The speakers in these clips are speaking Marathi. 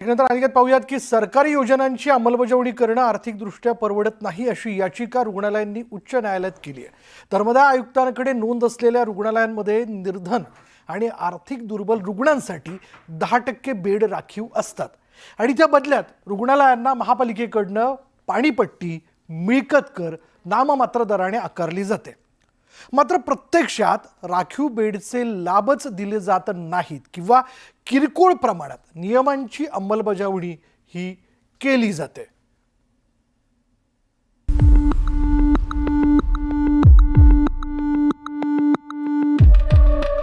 त्यानंतर आणखी पाहूयात की सरकारी योजनांची अंमलबजावणी करणं आर्थिकदृष्ट्या परवडत नाही अशी याचिका रुग्णालयांनी उच्च न्यायालयात केली आहे। धर्मादाय आयुक्तांकडे नोंद असलेल्या रुग्णालयांमध्ये निर्धन आणि आर्थिक दुर्बल रुग्णांसाठी 10% बेड राखीव असतात आणि त्या बदल्यात रुग्णालयांना महापालिकेकडनं पाणीपट्टी, मिळकत कर नाममात्र दराने आकारली जाते। मात्र प्रत्यक्षात राखीव बेडचे लाभच दिले जात नाहीत किंवा किरकोळ प्रमाणात नियमांची अंमलबजावणी ही केली जाते।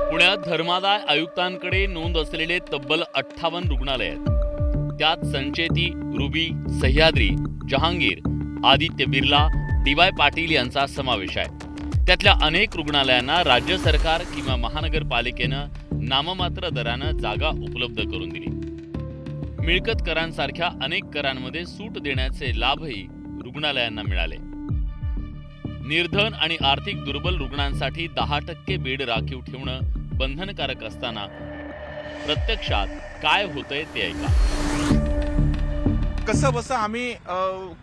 पुण्यात धर्मादाय आयुक्तांकडे नोंद असलेले तब्बल 58 रुग्णालय आहेत। त्यात संचेती, रुबी, सह्याद्री, जहांगीर, आदित्य बिर्ला, डी.वाय. पाटील यांचा समावेश आहे। त्यातल्या अनेक रुग्णालयांना राज्य सरकार किंवा महानगरपालिकेनं नाममात्र दरानं जागा उपलब्ध करून दिली। मिळकत करांसारख्या अनेक करांमध्ये सूट देण्याचे लाभही रुग्णालयांना मिळाले। निर्धन आणि आर्थिक दुर्बल रुग्णांसाठी 10% बेड राखीव ठेवणं बंधनकारक असताना प्रत्यक्षात काय होतंय ते ऐका। कसं बसं आम्ही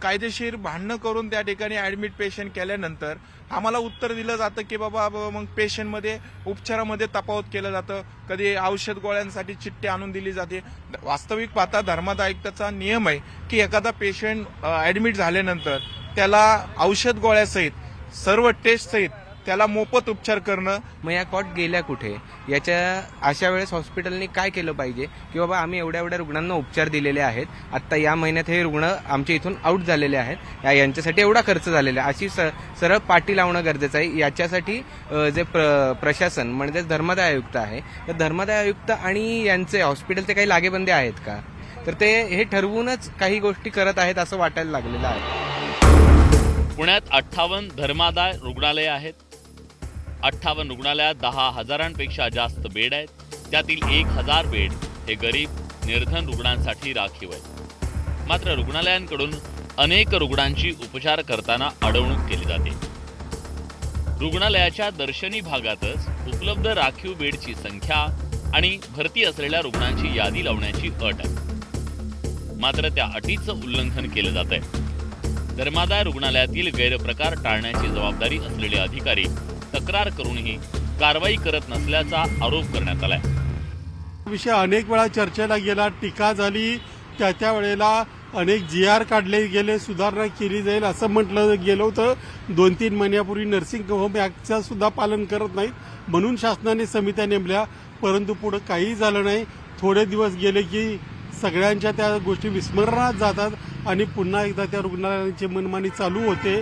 कायदेशीर भांडणं करून त्या ठिकाणी ॲडमिट पेशंट केल्यानंतर आम्हाला उत्तर दिलं जातं की बाबा मग पेशंटमध्ये उपचारामध्ये तफावत केलं जातं, कधी औषध गोळ्यांसाठी चिठ्ठी आणून दिली जाते। वास्तविक पाहता धर्मादाय आयुक्ताचा नियम आहे की एखादा पेशंट ॲडमिट झाल्यानंतर त्याला औषध गोळ्यासहित सर्व टेस्ट सहित त्याला मोफत उपचार करणं। मग या कॉट गेल्या कुठे? याच्या अशा वेळेस हॉस्पिटलने काय केलं पाहिजे की बाबा आम्ही एवढ्या रुग्णांना उपचार दिलेले आहेत, आता या महिन्यात हे रुग्ण आमच्या इथून आउट झालेले आहेत, यांच्यासाठी एवढा खर्च झालेला आहे, अशी सरळ पाटी लावणं गरजेचं आहे। याच्यासाठी जे प्रशासन म्हणजे धर्मादाय आयुक्त आहे, तर धर्मादाय आयुक्त आणि यांचे हॉस्पिटलचे काही लागेबंदे आहेत का? तर ते हे ठरवूनच काही गोष्टी करत आहेत असं वाटायला लागलेलं आहे। पुण्यात 58 धर्मादाय रुग्णालय आहेत। 58 रुग्णालयात 10,000पेक्षा जास्त बेड आहेत। त्यातील 1,000 बेड हे गरीब निर्धन रुग्णांसाठी राखीव आहेत। मात्र रुग्णालयांकडून अनेक रुग्णांची उपचार करताना अडवणूक केली जाते। रुग्णालयाच्या दर्शनी भागातच उपलब्ध राखीव बेडची संख्या आणि भरती असलेल्या रुग्णांची यादी लावण्याची अट आहे। मात्र त्या अटीचं उल्लंघन केलं जात आहे। धर्मादाय रुग्णालयातील गैरप्रकार टाळण्याची जबाबदारी असलेले अधिकारी तक्रार करूनही कारवाई करत नसल्याचा आरोप करण्यात आलाय। विषय अनेक वेळा चर्चेला गेला, टीका झाली, त्या वेळेला अनेक GR काढले गेले, सुधारणा केली जाईल असं म्हटलं गेलं होतं। 2-3 महिन्यापूर्वी नर्सिंग होम ऍक्टचं सुद्धा पालन करत नाहीत म्हणून शासनाने समित्या नेमल्या, परंतु पुढे काही झालं नाही। थोडे दिवस गेले की सगळ्यांच्या त्या गोष्टी विस्मरणात जातात आणि पुन्हा एकदा त्या रुग्णालयाची मनमानी चालू होते।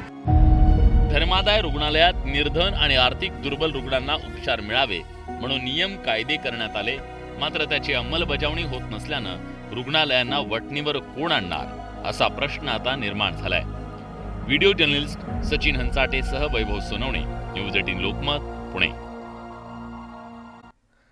धर्मादाय रुग्णालयात निर्धन आणि आर्थिक दुर्बल रुग्णांना उपचार मिळावे म्हणून नियम कायदे करण्यात आले, मात्र त्याची अंमलबजावणी होत नसल्यानं रुग्णालयांना वटणीवर कोण आणणार असा प्रश्न आता निर्माण झालाय। व्हिडिओ जर्नलिस्ट सचिन हंचाटेसह वैभव सोनवणे, न्यूज 18 लोकमत, पुणे।